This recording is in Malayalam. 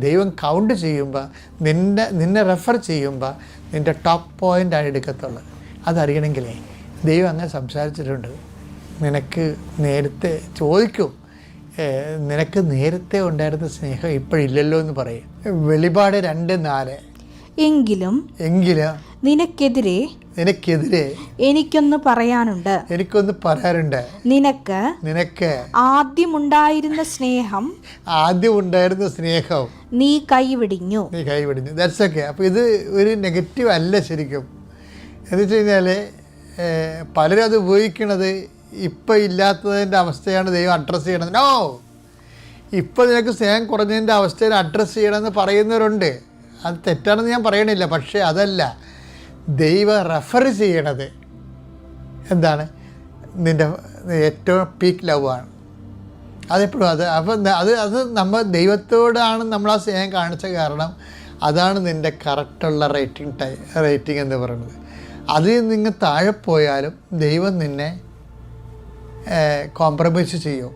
ദൈവം കൗണ്ട് ചെയ്യുമ്പോൾ നിന്നെ റെഫർ ചെയ്യുമ്പോൾ നിൻ്റെ ടോപ്പ് പോയിൻ്റായി എടുക്കത്തുള്ളൂ. അതറിയണമെങ്കിലേ ദൈവം അങ്ങനെ സംസാരിച്ചിട്ടുണ്ട്. നിനക്ക് നേരത്തെ ചോദിക്കും, നിനക്ക് നേരത്തെ ഉണ്ടായിരുന്ന സ്നേഹം ഇപ്പോഴില്ലല്ലോ എന്ന് പറയും. വെളിപാട് 2:4. എങ്കിലും നിനക്കെതിരെ എനിക്കൊന്ന് പറയാനുണ്ട്. നിനക്ക് ആദ്യമുണ്ടായിരുന്ന സ്നേഹം നീ കൈവിടിഞ്ഞു. That's okay. അപ്പോൾ ഇത് ഒരു നെഗറ്റീവ് അല്ല ശരിക്കും. എന്ന് വെച്ച് കഴിഞ്ഞാൽ പലരും അത് ഉപയോഗിക്കുന്നത് ഇപ്പം ഇല്ലാത്തതിൻ്റെ അവസ്ഥയാണ് ദൈവം അഡ്രസ്സ് ചെയ്യണത്. നോ, ഇപ്പം നിനക്ക് സ്നേഹം കുറഞ്ഞതിൻ്റെ അവസ്ഥയിൽ അഡ്രസ്സ് ചെയ്യണമെന്ന് പറയുന്നവരുണ്ട്. അത് തെറ്റാണെന്ന് ഞാൻ പറയണില്ല. പക്ഷേ അതല്ല ദൈവം റെഫർ ചെയ്യണത് എന്താണ്? നിൻ്റെ ഏറ്റവും പീക്ക് ലവ് ആണ്. അതെപ്പോഴും അപ്പം അത് നമ്മൾ ദൈവത്തോടാണ് നമ്മൾ ആ സ്നേഹം കാണിച്ച കാരണം അതാണ് നിൻ്റെ കറക്റ്റുള്ള റേറ്റിംഗ് എന്ന് പറയുന്നത്. അതിൽ നിങ്ങൾ താഴെ പോയാലും ദൈവം നിന്നെ കോംപ്രമൈസ് ചെയ്യും.